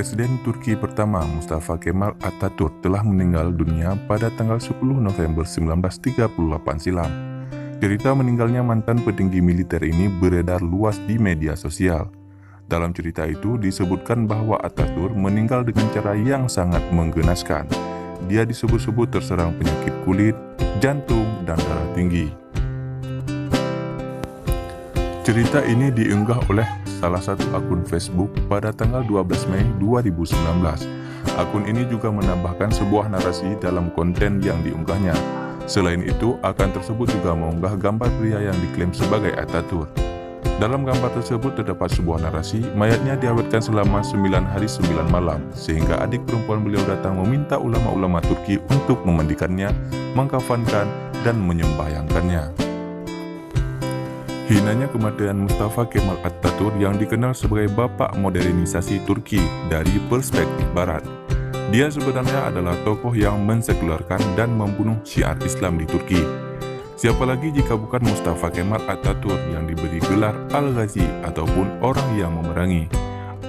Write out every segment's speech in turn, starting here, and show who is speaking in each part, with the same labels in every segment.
Speaker 1: Presiden Turki pertama Mustafa Kemal Atatürk telah meninggal dunia pada tanggal 10 November 1938 silam. Cerita meninggalnya mantan petinggi militer ini beredar luas di media sosial. Dalam cerita itu disebutkan bahwa Atatürk meninggal dengan cara yang sangat menggenaskan. Dia disebut-sebut terserang penyakit kulit, jantung, dan darah tinggi. Cerita ini diunggah oleh salah satu akun Facebook pada tanggal 12 Mei 2019. Akun ini juga menambahkan sebuah narasi dalam konten yang diunggahnya. Selain itu, akun tersebut juga mengunggah gambar pria yang diklaim sebagai Atatürk. Dalam gambar tersebut terdapat sebuah narasi, mayatnya diawetkan selama 9 hari 9 malam, sehingga adik perempuan beliau datang meminta ulama-ulama Turki untuk memandikannya, mengkafankan, dan menyembahyangkannya. Hinanya kematian Mustafa Kemal Atatürk yang dikenal sebagai bapak modernisasi Turki dari perspektif barat. Dia sebenarnya adalah tokoh yang mensekularkan dan membunuh syiar Islam di Turki. Siapa lagi jika bukan Mustafa Kemal Atatürk yang diberi gelar Al-Ghazi ataupun orang yang memerangi.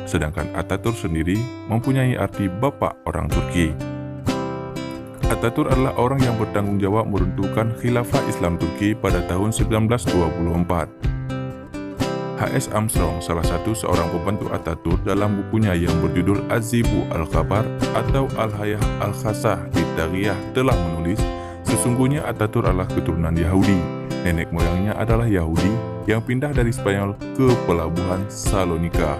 Speaker 1: Sedangkan Atatürk sendiri mempunyai arti bapak orang Turki. Atatürk adalah orang yang bertanggung jawab meruntuhkan khilafah Islam Turki pada tahun 1924. H.S. Armstrong, salah satu seorang pembantu Atatürk, dalam bukunya yang berjudul Az-Zibu Al-Khabar atau Al-Hayah Al-Khasah di Tariyah telah menulis, sesungguhnya Atatürk adalah keturunan Yahudi. Nenek moyangnya adalah Yahudi yang pindah dari Spanyol ke pelabuhan Salonika.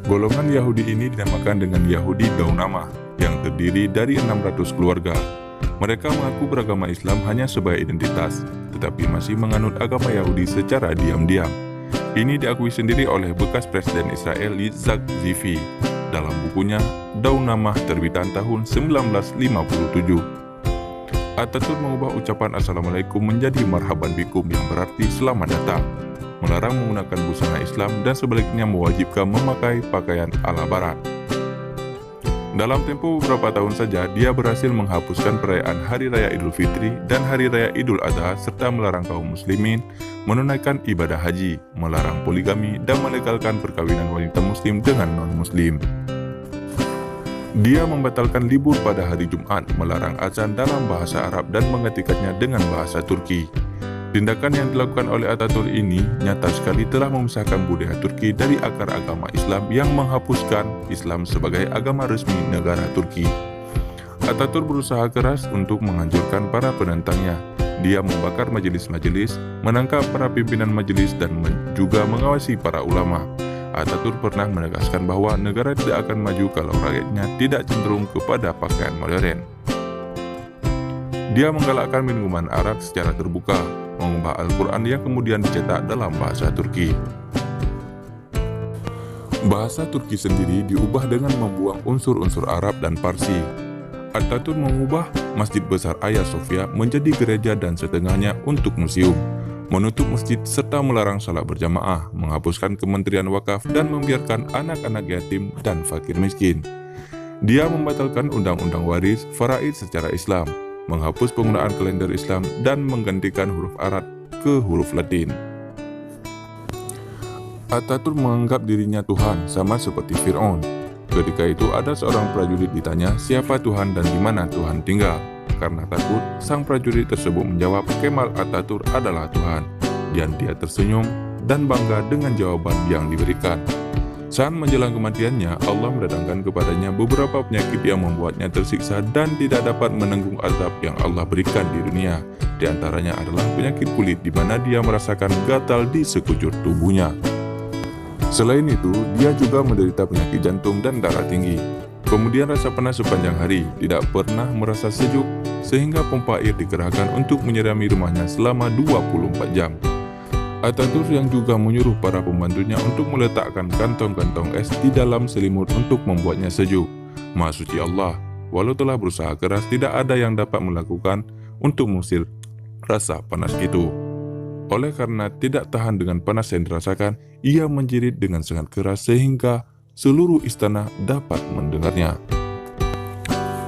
Speaker 1: Golongan Yahudi ini dinamakan dengan Yahudi Daunamah, yang terdiri dari 600 keluarga. Mereka mengaku beragama Islam hanya sebagai identitas, tetapi masih menganut agama Yahudi secara diam-diam. Ini diakui sendiri oleh bekas Presiden Israel Yitzhak Zifi dalam bukunya Daunamah terbitan tahun 1957. Atatürk mengubah ucapan Assalamualaikum menjadi Marhaban Bikum yang berarti selamat datang, melarang menggunakan busana Islam dan sebaliknya mewajibkan memakai pakaian ala Barat. Dalam tempo beberapa tahun saja, dia berhasil menghapuskan perayaan Hari Raya Idul Fitri dan Hari Raya Idul Adha serta melarang kaum muslimin menunaikan ibadah haji, melarang poligami, dan melegalkan perkawinan wanita muslim dengan non-muslim. Dia membatalkan libur pada hari Jumat, melarang azan dalam bahasa Arab dan menggantikannya dengan bahasa Turki. Tindakan yang dilakukan oleh Atatürk ini nyata sekali telah memisahkan budaya Turki dari akar agama Islam yang menghapuskan Islam sebagai agama resmi negara Turki. Atatürk berusaha keras untuk menghancurkan para penentangnya. Dia membakar majelis-majelis, menangkap para pimpinan majelis, dan juga mengawasi para ulama. Atatürk pernah menegaskan bahwa negara tidak akan maju kalau rakyatnya tidak cenderung kepada pakaian modern. Dia menggalakkan minuman arak secara terbuka, mengubah Al-Quran yang kemudian dicetak dalam bahasa Turki. Bahasa Turki sendiri diubah dengan membuang unsur-unsur Arab dan Parsi. Atatürk mengubah Masjid Besar Hagia Sophia menjadi gereja dan setengahnya untuk museum, menutup masjid serta melarang salat berjamaah, menghapuskan Kementerian Wakaf dan membiarkan anak-anak yatim dan fakir miskin. Dia membatalkan undang-undang waris faraid secara Islam, menghapus penggunaan kalender Islam, dan menggantikan huruf Arab ke huruf Latin. Atatürk menganggap dirinya Tuhan, sama seperti Fir'aun. Ketika itu ada seorang prajurit ditanya siapa Tuhan dan di mana Tuhan tinggal. Karena takut, sang prajurit tersebut menjawab Kemal Atatürk adalah Tuhan. Dan dia tersenyum dan bangga dengan jawaban yang diberikan. Saat menjelang kematiannya, Allah mendatangkan kepadanya beberapa penyakit yang membuatnya tersiksa dan tidak dapat menanggung azab yang Allah berikan di dunia. Di antaranya adalah penyakit kulit di mana dia merasakan gatal di sekujur tubuhnya. Selain itu, dia juga menderita penyakit jantung dan darah tinggi. Kemudian rasa panas sepanjang hari, tidak pernah merasa sejuk, sehingga pompa air dikerahkan untuk menyirami rumahnya selama 24 jam. Atatürk yang juga menyuruh para pembantunya untuk meletakkan kantong-kantong es di dalam selimut untuk membuatnya sejuk. Maha suci Allah, walau telah berusaha keras, tidak ada yang dapat melakukan untuk mengusir rasa panas itu. Oleh karena tidak tahan dengan panas yang dirasakan, ia menjerit dengan sangat keras sehingga seluruh istana dapat mendengarnya.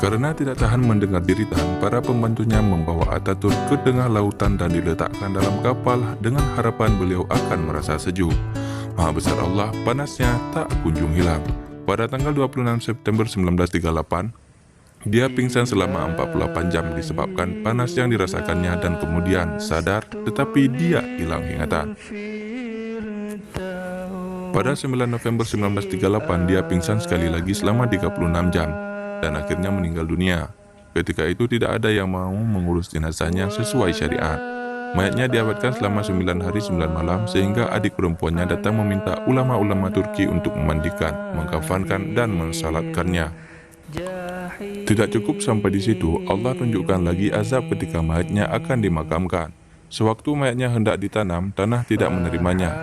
Speaker 1: Karena tidak tahan mendengar jeritan, para pembantunya membawa Atatürk ke tengah lautan dan diletakkan dalam kapal dengan harapan beliau akan merasa sejuk. Maha besar Allah, panasnya tak kunjung hilang. Pada tanggal 26 September 1938, dia pingsan selama 48 jam disebabkan panas yang dirasakannya dan kemudian sadar, tetapi dia hilang ingatan. Pada 9 November 1938, dia pingsan sekali lagi selama 36 jam dan akhirnya meninggal dunia. Ketika itu tidak ada yang mau mengurus jenazahnya sesuai syariat. Mayatnya diawetkan selama 9 hari 9 malam sehingga adik perempuannya datang meminta ulama-ulama Turki untuk memandikan, mengkafankan, dan mensalatkannya. Tidak cukup sampai di situ, Allah tunjukkan lagi azab ketika mayatnya akan dimakamkan. Sewaktu mayatnya hendak ditanam, tanah tidak menerimanya.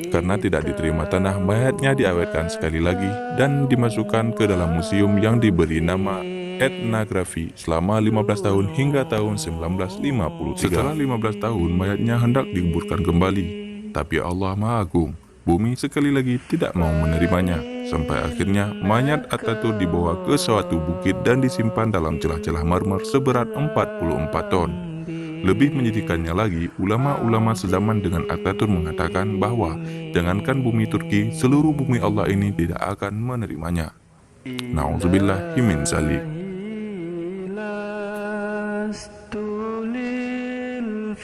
Speaker 1: Karena tidak diterima tanah, mayatnya diawetkan sekali lagi dan dimasukkan ke dalam museum yang diberi nama etnografi selama 15 tahun hingga tahun 1953. Setelah 15 tahun, mayatnya hendak dikuburkan kembali. Tapi Allah Maha Agung, bumi sekali lagi tidak mau menerimanya. Sampai akhirnya mayat Atatürk dibawa ke suatu bukit dan disimpan dalam celah-celah marmer seberat 44 ton. Lebih menyedihkannya lagi, ulama-ulama sezaman dengan Atatürk mengatakan bahwa jangankan bumi Turki, seluruh bumi Allah ini tidak akan menerimanya. Nauzubillahi min dzalik.
Speaker 2: لست للفردوس